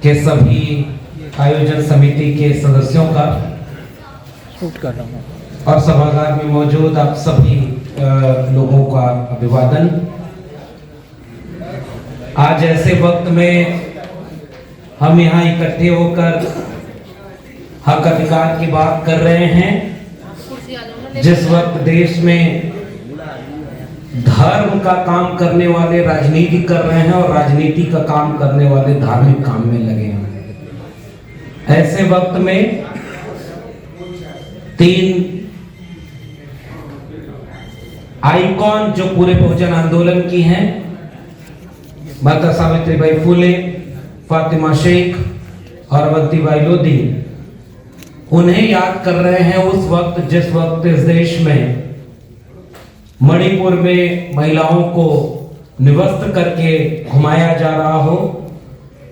के सभी आयोजन समिति के सदस्यों का और सभागार में मौजूद आप सभी लोगों का अभिवादन। आज ऐसे वक्त में हम यहाँ इकट्ठे होकर हक अधिकार की बात कर रहे हैं, जिस वक्त देश में धर्म का काम करने वाले राजनीति कर रहे हैं और राजनीति का काम करने वाले धार्मिक काम में लगे हैं। ऐसे वक्त में 3 आइकॉन जो पूरे बहुजन आंदोलन की हैं, माता सावित्रीबाई फुले, फातिमा शेख और अवंतीबाई लोधी, उन्हें याद कर रहे हैं उस वक्त जिस वक्त इस देश में मणिपुर में महिलाओं को निवस्त्र करके घुमाया जा रहा हो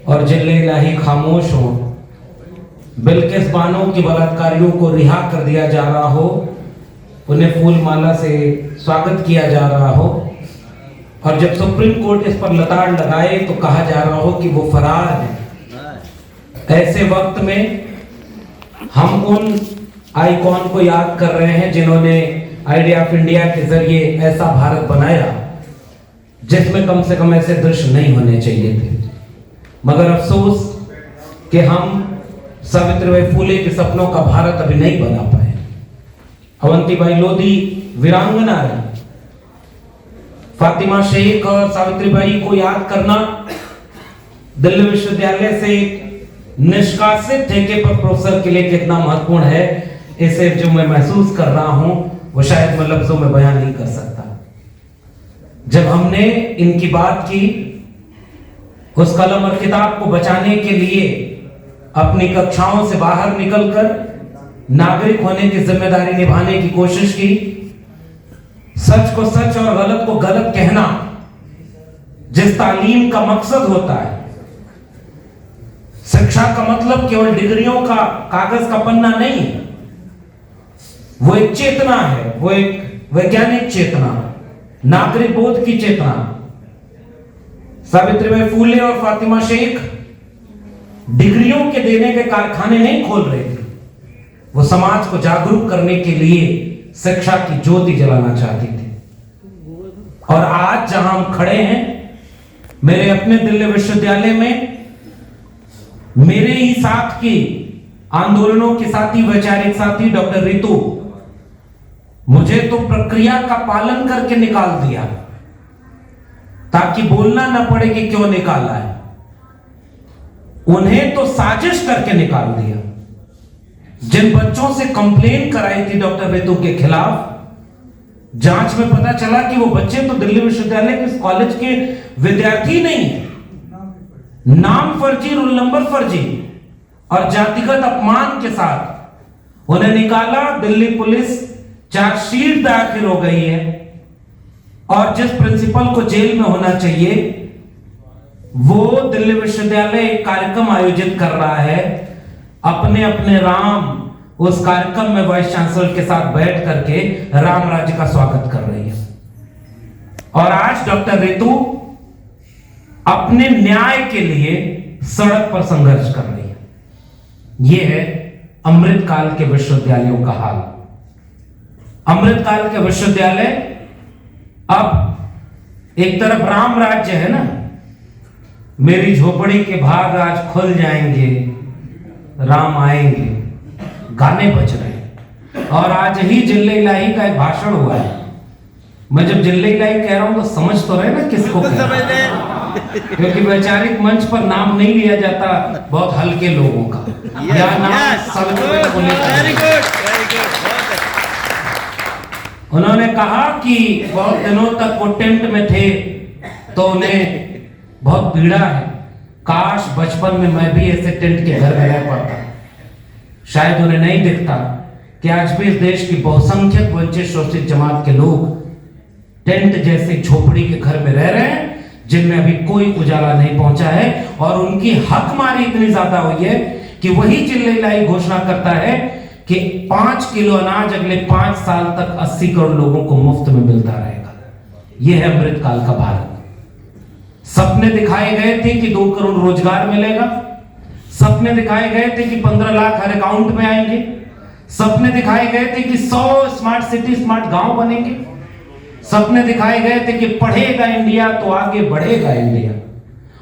और जिले इलाही खामोश हो, बिल्किस बानो की बलात्कारियों को रिहा कर दिया जा रहा हो, उन्हें फूल माला से स्वागत किया जा रहा हो और जब सुप्रीम कोर्ट इस पर लताड़ लगाए तो कहा जा रहा हो कि वो फरार है। ऐसे वक्त में हम उन आइकॉन को याद कर रहे हैं जिन्होंने आइडिया ऑफ इंडिया के जरिए ऐसा भारत बनाया जिसमें कम से कम ऐसे दृश्य नहीं होने चाहिए थे। मगर अफसोस कि हम सावित्रीबाई फुले के सपनों का भारत अभी नहीं बना पाए। अवंतीबाई लोधी वीरांगना है। फातिमा शेख और सावित्रीबाई को याद करना दिल्ली विश्वविद्यालय से निष्कासित ठेके पर प्रोफेसर के लिए कितना महत्वपूर्ण है, इसे जो मैं महसूस कर रहा हूं वो शायद मैं लफ्जों में बयान नहीं कर सकता। जब हमने इनकी बात की, उस कलम और किताब को बचाने के लिए अपनी कक्षाओं से बाहर निकलकर नागरिक होने की जिम्मेदारी निभाने की कोशिश की, सच को सच और गलत को गलत कहना जिस तालीम का मकसद होता है। शिक्षा का मतलब केवल डिग्रियों का कागज का पन्ना नहीं है, वो एक चेतना है, वो एक वैज्ञानिक चेतना, नागरिक बोध की चेतना। सावित्रीबाई फुले और फातिमा शेख डिग्रियों के देने के कारखाने नहीं खोल रहे थे, वो समाज को जागरूक करने के लिए शिक्षा की ज्योति जलाना चाहती थी। और आज जहां हम खड़े हैं, मेरे अपने दिल्ली विश्वविद्यालय में मेरे ही साथ की आंदोलनों के साथी, वैचारिक साथी डॉक्टर रितु, मुझे तो प्रक्रिया का पालन करके निकाल दिया ताकि बोलना न पड़े कि क्यों निकाला है। उन्हें तो साजिश करके निकाल दिया। जिन बच्चों से कंप्लेन कराई थी डॉक्टर रितु के खिलाफ, जांच में पता चला कि वो बच्चे तो दिल्ली विश्वविद्यालय के कॉलेज के विद्यार्थी नहीं है। नाम फर्जी, रोल नंबर फर्जी और जातिगत अपमान के साथ उन्हें निकाला। दिल्ली पुलिस चार्जशीट दाखिल हो गई है और जिस प्रिंसिपल को जेल में होना चाहिए वो दिल्ली विश्वविद्यालय एक कार्यक्रम आयोजित कर रहा है। अपने अपने राम उस कार्यक्रम में वाइस चांसलर के साथ बैठ करके राम राज्य का स्वागत कर रही है। और आज डॉक्टर रितु अपने न्याय के लिए सड़क पर संघर्ष कर रही है। यह है अमृतकाल के विश्वविद्यालयों का हाल। अमृतकाल के विश्वविद्यालय अब एक तरफ राम राज्य है ना, मेरी झोपड़ी के भाग आज खुल जाएंगे, राम आएंगे, गाने बज रहे हैं। और आज ही जिले इलाही का एक भाषण हुआ है। मैं जब जिले इलाही कह रहा हूं तो समझ तो रहे ना किसको कह रहा हूं, क्योंकि वैचारिक मंच पर नाम नहीं लिया जाता बहुत हल्के लोगों का। उन्होंने कहा कि बहुत दिनों तक वो टेंट में थे तो उन्हें बहुत पीड़ा है। काश बचपन में मैं भी ऐसे टेंट के घर में रह पाता। शायद उन्हें नहीं दिखता कि आज भी इस देश की बहुसंख्यक वंचित शोषित जमात के लोग टेंट जैसे झोपड़ी के घर में रह रहे हैं जिनमें अभी कोई उजाला नहीं पहुंचा है। और उनकी हकमारी इतनी ज्यादा हुई है कि वही जिले इलाही घोषणा करता है कि 5 किलो अनाज अगले 5 साल तक 80 करोड़ लोगों को मुफ्त में मिलता रहेगा। यह है अमृतकाल का भारत। सपने दिखाए गए थे कि 2 करोड़ रोजगार मिलेगा, सपने दिखाए गए थे कि 15 लाख हर अकाउंट में आएंगे, सपने दिखाए गए थे कि 100 स्मार्ट सिटी स्मार्ट गांव बनेंगे, सपने दिखाए गए थे कि पढ़ेगा इंडिया तो आगे बढ़ेगा इंडिया।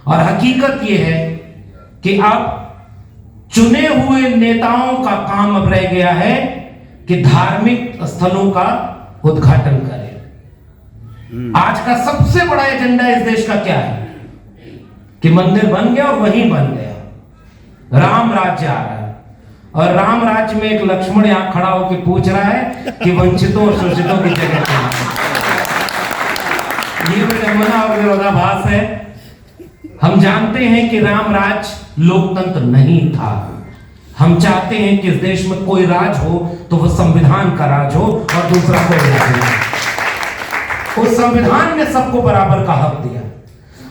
और हकीकत यह है कि अब चुने हुए नेताओं का काम अब रह गया है कि धार्मिक स्थलों का उद्घाटन करें। आज का सबसे बड़ा एजेंडा इस देश का क्या है कि मंदिर बन गया और वहीं बन गया, राम राज्य आ रहा है। और राम राज्य में एक लक्ष्मण यहां खड़ा होकर पूछ रहा है कि वंचितों और शोषितों की जगह कहां है। ये विडंबना और विरोधाभास है। हम जानते हैं कि राम राज्य लोकतंत्र नहीं था। हम चाहते हैं कि इस देश में कोई राज हो तो वह संविधान का राज हो और दूसरा कोई राज नहीं। उस संविधान ने सबको बराबर का हक दिया।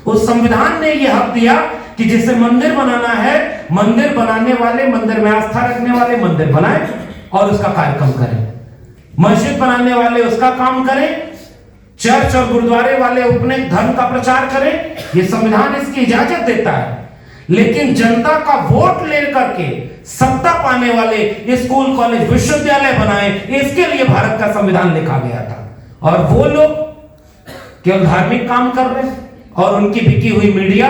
उस संविधान ने यह हक दिया कि जिसे मंदिर बनाना है, मंदिर बनाने वाले, मंदिर में आस्था रखने वाले मंदिर बनाए और उसका कार्यक्रम करें, मस्जिद बनाने वाले उसका काम करें, चर्च और गुरुद्वारे वाले अपने धर्म का प्रचार करें। यह संविधान इसकी इजाजत देता है। लेकिन जनता का वोट लेकर के सत्ता पाने वाले स्कूल, कॉलेज, विश्वविद्यालय बनाए, इसके लिए भारत का संविधान लिखा गया था। और वो लोग केवल धार्मिक काम कर रहे हैं और उनकी बिकी हुई मीडिया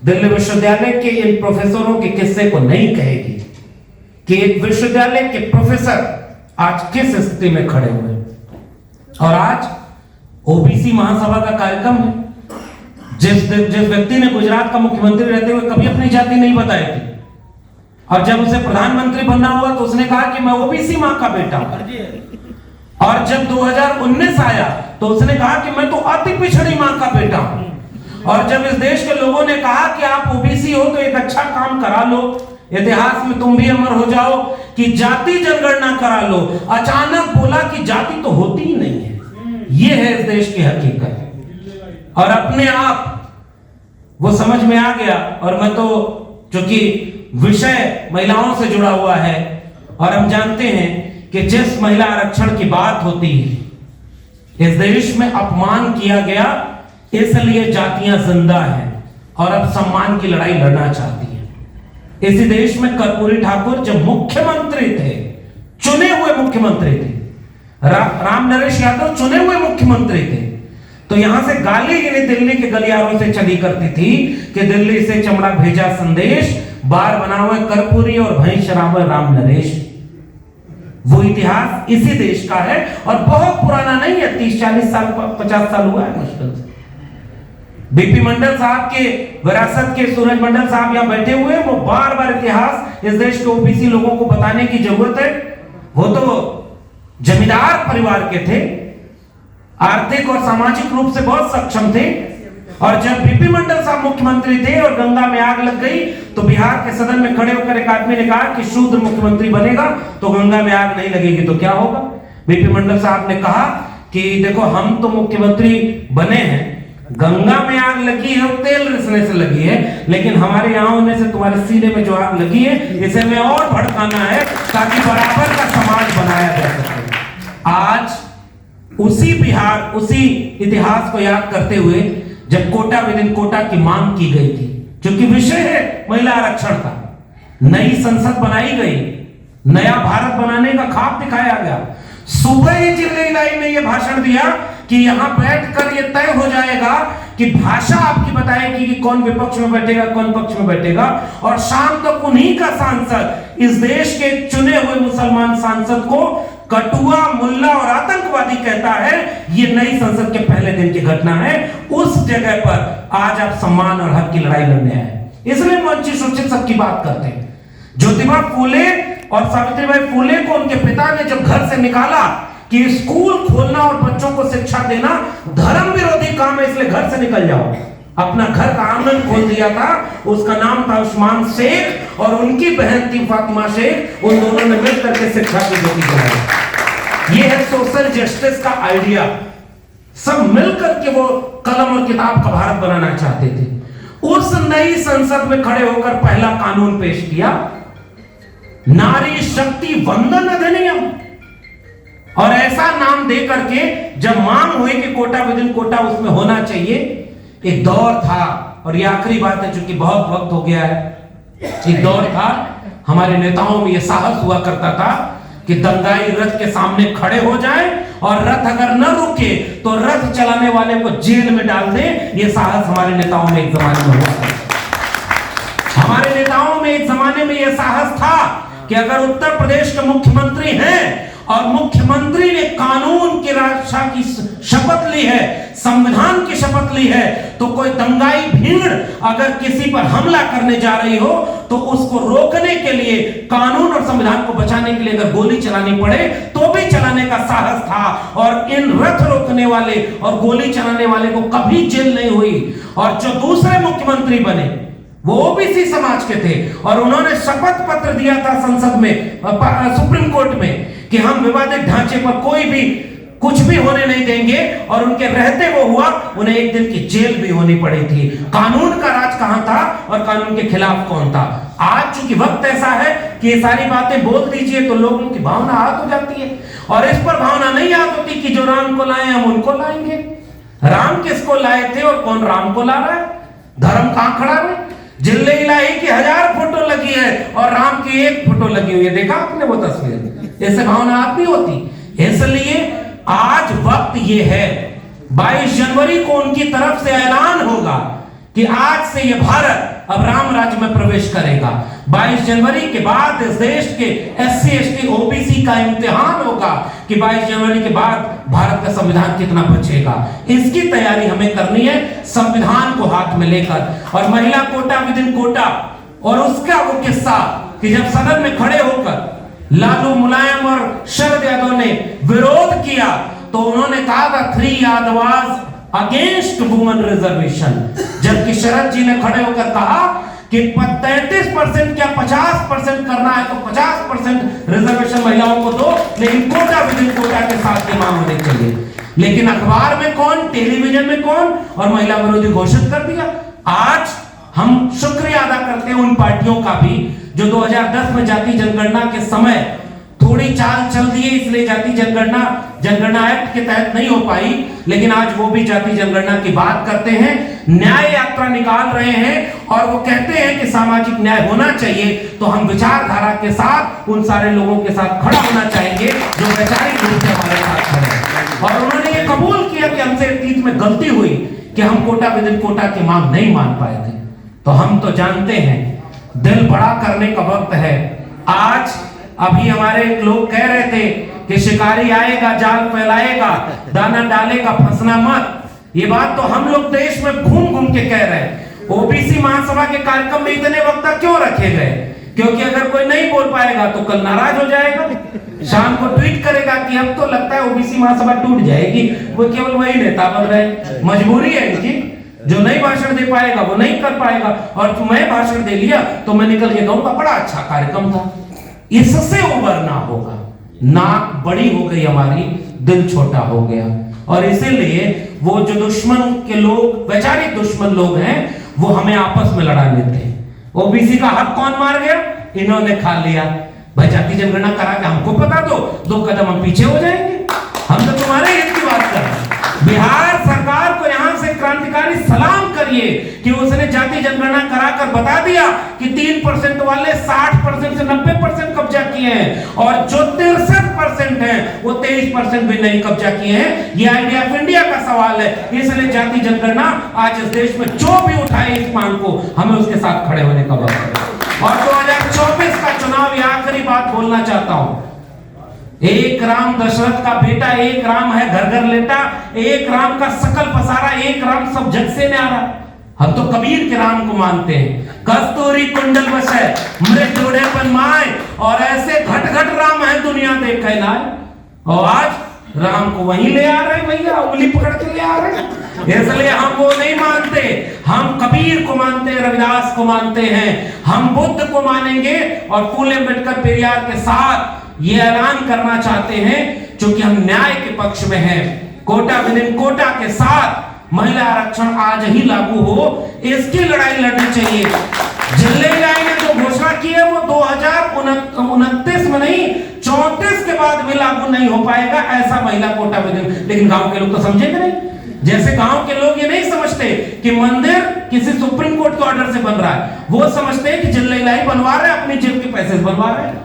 दिल्ली विश्वविद्यालय के इन प्रोफेसरों के किस्से को नहीं कहेगी कि एक विश्वविद्यालय के प्रोफेसर आज किस स्थिति में खड़े हुए। और आज ओबीसी महासभा का कार्यक्रम है। जिस व्यक्ति ने गुजरात का मुख्यमंत्री रहते हुए कभी अपनी जाति नहीं बताई थी, और जब उसे प्रधानमंत्री बनना हुआ तो उसने कहा कि मैं ओबीसी मां का बेटा हूं। और जब 2019 आया तो उसने कहा कि मैं तो अति पिछड़ी मां का बेटा हूं। और जब इस देश के लोगों ने कहा कि आप ओबीसी हो तो एक अच्छा काम करा लो, इतिहास में तुम भी अमर हो जाओ कि जाति जनगणना करा लो, अचानक बोला कि जाति तो होती ही नहीं है। यह है इस देश की हकीकत। और अपने आप वो समझ में आ गया। और मैं तो चूंकि विषय महिलाओं से जुड़ा हुआ है और हम जानते हैं कि जिस महिला आरक्षण की बात होती है, इस देश में अपमान किया गया, इसलिए जातियां जिंदा हैं और अब सम्मान की लड़ाई लड़ना चाहती हैं। इसी देश में कर्पूरी ठाकुर जब मुख्यमंत्री थे, चुने हुए मुख्यमंत्री थे, राम नरेश यादव चुने हुए मुख्यमंत्री थे, तो यहां से गाली गिनी दिल्ली के गलियारों से चली करती थी कि दिल्ली से चमड़ा भेजा संदेश, बार बना हुआ कर्पूरी और भैंस शराब राम नरेश। वो इतिहास इसी देश का है और बहुत पुराना नहीं है, 30-40 साल 50 साल हुआ है मुश्किल से। बीपी मंडल साहब के विरासत के सूरज मंडल साहब यहां बैठे हुए हैं, वो बार बार इतिहास इस देश के ओबीसी लोगों को बताने की जरूरत है। वो तो जमींदार परिवार के थे, आर्थिक और सामाजिक रूप से बहुत सक्षम थे। और जब बीपी मंडल साहब मुख्यमंत्री थे और गंगा में आग लग गई तो बिहार के सदन में खड़े होकर एक आदमी ने कहा कि शूद्र मुख्यमंत्री बनेगा तो गंगा में आग नहीं लगेगी तो क्या होगा। बीपी मंडल साहब ने कहा कि देखो, हम तो मुख्यमंत्री बने हैं, गंगा में आग लगी है और तेल रिसने से लगी है, लेकिन हमारे यहां होने से तुम्हारे सीने में जो आग लगी है इसे हमें और भड़काना है ताकि बराबर का समाज बनाया जा सके। आज उसी बिहार, उसी इतिहास को याद करते हुए जब कोटा विदिन कोटा की मांग की गई थी, क्योंकि विषय है महिला आरक्षण का, नई संसद बनाई गई, नया भारत बनाने का ख्वाब दिखाया गया। सुबह ही जिले लाई ने यह भाषण दिया कि यहां बैठकर यह तय हो जाएगा कि भाषा आपकी बताएगी कि कौन विपक्ष में बैठेगा, कौन पक्ष में बैठेगा। और शाम तक उन्हीं का सांसद, इस देश के चुने हुए मुसलमान सांसद को कटुआ, मुल्ला और आतंकवादी कहता है। यह नई संसद के पहले दिन की घटना है। उस जगह पर आज आप सम्मान और हक की लड़ाई लड़ने आए, इसलिए वंचित शोषित सबकी बात करते हैं। ज्योतिबा फूले और सावित्रीबाई फूले को उनके पिता ने जब घर से निकाला कि स्कूल खोलना और बच्चों को शिक्षा देना धर्म विरोधी काम है, इसलिए घर से निकल जाओ, अपना घर का आंगन खोल दिया था। उसका नाम था उस्मान शेख और उनकी बहन थी फातिमा शेख। उन दोनों ने मिलकर के शिक्षा की ज्योति जलाई। ये है सोशल जस्टिस का आइडिया। सब मिलकर के वो कलम और किताब का भारत बनाना चाहते थे। उस नई संसद में खड़े होकर पहला कानून पेश किया, नारी शक्ति वंदन अधिनियम। और ऐसा नाम दे करके जब मांग हुई कि कोटा विदिन कोटा उसमें होना चाहिए, एक दौर था। और ये आखिरी बात है, चूंकि बहुत वक्त हो गया है, एक दौर था, हमारे नेताओं में यह साहस हुआ करता था कि दंगाई रथ के सामने खड़े हो जाएं और रथ अगर न रुके तो रथ चलाने वाले को जेल में डाल दें। यह साहस हमारे नेताओं में एक जमाने में हुआ था। हमारे नेताओं में एक जमाने में यह साहस था कि अगर उत्तर प्रदेश के मुख्यमंत्री हैं और मुख्यमंत्री ने कानून की रक्षा की शपथ ली है, संविधान की शपथ ली है, तो कोई दंगाई भीड़ अगर किसी पर हमला करने जा रही हो तो उसको रोकने के लिए, कानून और संविधान को बचाने के लिए अगर गोली चलानी पड़े तो भी चलाने का साहस था। और इन रथ रोकने वाले और गोली चलाने वाले को कभी जेल नहीं हुई। और जो दूसरे मुख्यमंत्री बने वो ओबीसी समाज के थे और उन्होंने शपथ पत्र दिया था संसद में, सुप्रीम कोर्ट में, कि हम विवादित ढांचे पर कोई भी कुछ भी होने नहीं देंगे, और उनके रहते वो हुआ। उन्हें एक दिन की जेल भी होनी पड़ी थी। कानून का राज कहां था और कानून के खिलाफ कौन था? आज चूंकि वक्त ऐसा है कि ये सारी बातें बोल दीजिए तो लोगों की भावना आहत हो जाती है, और इस पर भावना नहीं आहत होती कि जो राम को लाए हम उनको लाएंगे। राम किसको लाए थे और कौन राम को ला रहा है? धर्म कहां खड़ा है? जिल्ले इलाही की 1000 फोटो लगी है और राम की 1 फोटो लगी हुई है। देखा आपने वो तस्वीर? ऐसे भावना आप नहीं होती। इसलिए आज वक्त ये है, 22 जनवरी को उनकी तरफ से ऐलान होगा कि आज से ये भारत अब राम राज्य में प्रवेश करेगा। 22 जनवरी के बाद इस देश के SC ST OBC का इम्तिहान होगा कि 22 जनवरी के बाद भारत का संविधान कितना बचेगा। इसकी तैयारी हमें करनी है, संविधान को हाथ में लेकर। और महिला कोटा विद इन कोटा, और उसका वो किस्सा कि जब सदन में खड़े होकर लालू, मुलायम और शरद यादव ने विरोध किया तो उन्होंने कहा था 3 यादवास अगेंस्ट वुमेन रिजर्वेशन, जबकि शरद जी ने खड़े होकर कहा कि 33% क्या 50% करना है तो 50% रिजर्वेशन महिलाओं को दो, लेकिन कोटा विद कोटा के साथ ये मांग होनी चाहिए। लेकिन अखबार में कौन, टेलीविजन में कौन, और महिला विरोधी घोषित कर दिया। आज हम शुक्रिया अदा करते हैं उन पार्टियों का भी जो 2010 में जातीय जनगणना के समय थोड़ी चाल चल दी है, इसलिए जातीय जनगणना एक्ट के तहत नहीं हो पाई, लेकिन आज वो भी जातीय जनगणना की बात करते हैं, न्याय यात्रा निकाल रहे हैं और वो कहते हैं कि सामाजिक न्याय होना चाहिए। तो हम विचारधारा के साथ उन सारे लोगों के साथ खड़ा होना चाहेंगे जो वैचारिक रूप से हमारे साथ खड़े हैं। और उन्होंने ये कबूल किया कि हमसे अतीत में गलती हुई कि हम कोटा विद इन कोटा की मांग नहीं मान पाए थे। तो हम तो जानते हैं दिल बड़ा करने का वक्त है। आज अभी हमारे लोग कह रहे थे कि शिकारी आएगा, जाल फैलाएगा, दाना डालेगा, फंसना मत। ये बात तो हम लोग देश में घूम घूम के कह रहे हैं। ओबीसी महासभा के कार्यक्रम में इतने वक्ता क्यों रखे गए? क्योंकि अगर कोई नहीं बोल पाएगा तो कल नाराज हो जाएगा, शाम को ट्वीट करेगा कि अब तो लगता है ओबीसी महासभा टूट जाएगी। वो केवल वही नेता बन रहे, मजबूरी है इनकी। जो नहीं भाषण दे पाएगा वो नहीं कर पाएगा, और मैं भाषण दे लिया तो मैं निकल के कहूंगा बड़ा अच्छा कार्यक्रम था। इससे उबरना होगा। नाक बड़ी हो गई हमारी, दिल छोटा हो गया, और इसीलिए वो जो दुश्मन के लोग, वैचारिक दुश्मन लोग हैं, वो हमें आपस में लड़ा लेते हैं। ओबीसी का हक कौन मार गया? इन्होंने खा लिया। भाई जातीय जनगणना करा के हमको पता दो, 2 कदम हम पीछे हो जाएंगे। हम तो तुम्हारे हित की बात कर रहे हैं। बिहार सरकार को यहां से क्रांतिकारी सलाम करिए कि उसने जातीय जनगणना कराकर बता दिया कि 3% वाले 60% से 90% कब्जा किए हैं, और जो 63% हैं वो 23% भी नहीं कब्जा किए हैं। ये आइडिया ऑफ इंडिया का सवाल है। इसलिए जातीय जनगणना आज इस देश में जो भी उठाए इस मांग को, हमें उसके साथ खड़े होने का वक्त है। और 2024 का चुनाव, ये आखिरी बात बोलना चाहता हूं, एक राम दशरथ का बेटा, एक राम है घर घर लेटा, एक राम का सकल पसारा, एक राम सब जग से न्यारा। हम तो कबीर के राम को मानते हैं। कस्तूरी कुंडल बसे मृत जोड़े पर माए, और ऐसे घट घट राम है दुनिया देखे ना। और आज राम को वहीं ले आ रहे भैया, उंगली पकड़ के ले आ रहे। इसलिए हम वो नहीं मानते, हम कबीर को मानते हैं, रविदास को मानते हैं, हम बुद्ध को मानेंगे। और फूले अम्बेडकर पेरियार के साथ ये ऐलान करना चाहते हैं, क्योंकि हम न्याय के पक्ष में हैं। कोटा विद इन कोटा के साथ महिला आरक्षण आज ही लागू हो, इसकी लड़ाई लड़नी चाहिए। जिले ने जो घोषणा की है वो 2029 में नहीं, 34 के बाद भी लागू नहीं हो पाएगा ऐसा महिला कोटा विद इन। लेकिन गांव के लोग तो समझेंगे नहीं। जैसे गांव के लोग ये नहीं समझते कि मंदिर किसी सुप्रीम कोर्ट के ऑर्डर से बन रहा है, वो समझते हैं कि जिल्ला बनवा रहे हैं, अपनी जेब के पैसे से बनवा रहे हैं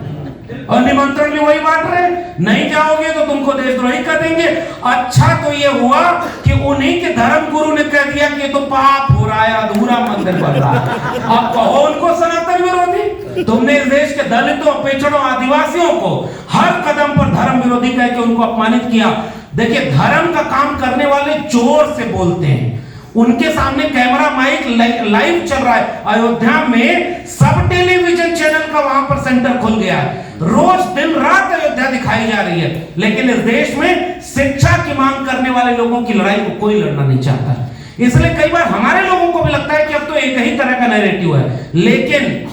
और निमंत्रण भी वही बांट रहे हैं, नहीं जाओगे तो तुमको देशद्रोही कर देंगे। अच्छा तो ये हुआ कि उन्हीं के धर्म गुरु ने कह दिया कि ये तो पाप हो रहा है, अधूरा मंदिर बन रहा है। अब कहो उनको सनातन विरोधी। तुमने इस देश के दलितों, पिछड़ों, आदिवासियों को हर कदम पर धर्म विरोधी कह के उनको अपमानित किया। देखिए, धर्म का काम करने वाले जोर से बोलते हैं, उनके सामने कैमरा माइक लाइव चल रहा है। अयोध्या में सब टेलीविजन चैनल का वहां पर सेंटर खुल गया है, रोज दिन रात अयोध्या दिखाई जा रही है। लेकिन इस देश में शिक्षा की मांग करने वाले लोगों की लड़ाई को कोई लड़ना नहीं चाहता। इसलिए कई बार हमारे लोगों को भी लगता है कि अब तो एक ही तरह का नैरेटिव है, लेकिन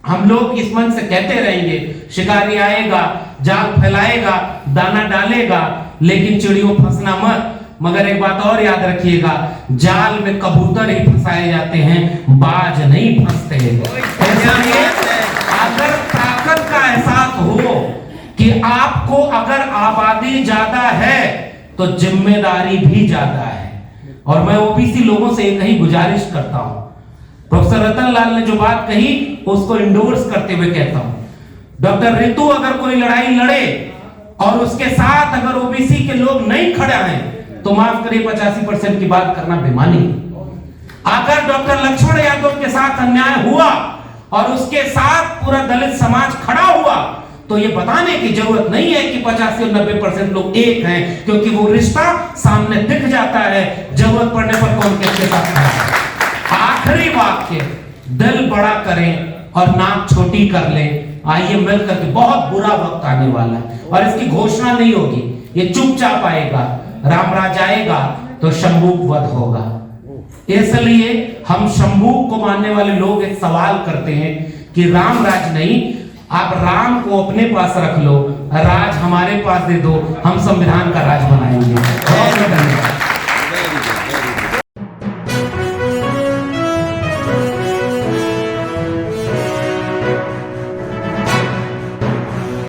हम लोग इस मन से कहते रहेंगे, शिकारी आएगा, जाल फैलाएगा, दाना डालेगा, लेकिन चिड़ियों फंसना मत। मगर एक बात और याद रखिएगा, जाल में कबूतर ही फंसाए जाते हैं, बाज नहीं फंसते। इसलिए अगर ताकत का एहसास हो कि आपको अगर आबादी ज्यादा है तो जिम्मेदारी भी ज्यादा है। और मैं ओबीसी लोगों से एक ही गुजारिश करता हूं, प्रोफेसर रतन लाल ने जो बात कही उसको इंडोर्स करते हुए कहता हूं, डॉक्टर रितु अगर कोई लड़ाई लड़े और उसके साथ अगर ओबीसी के लोग नहीं खड़े हैं तो माफ करिए 85% की बात करना बेमानी। अगर डॉक्टर लक्ष्मण यादव के साथ अन्याय हुआ और उसके साथ पूरा दलित समाज खड़ा हुआ तो ये बताने की जरूरत नहीं है कि 85 और 90% लोग एक हैं, क्योंकि वो रिश्ता सामने दिख जाता है जरूरत पड़ने पर कौन किसके साथ है। आखिरी वाक्य, दिल बड़ा करें और नाक छोटी कर लें। आइए मिलकर के, बहुत बुरा वक्त आने वाला है और इसकी घोषणा नहीं होगी, ये चुपचाप आएगा। रामराज आएगा तो शंभू वध होगा। इसलिए हम शंभू को मानने वाले लोग एक सवाल करते हैं कि राम राज नहीं, आप राम को अपने पास रख लो, राज हमारे पास दे दो, हम संविधान का राज बनाएंगे। बहुत धन्यवाद।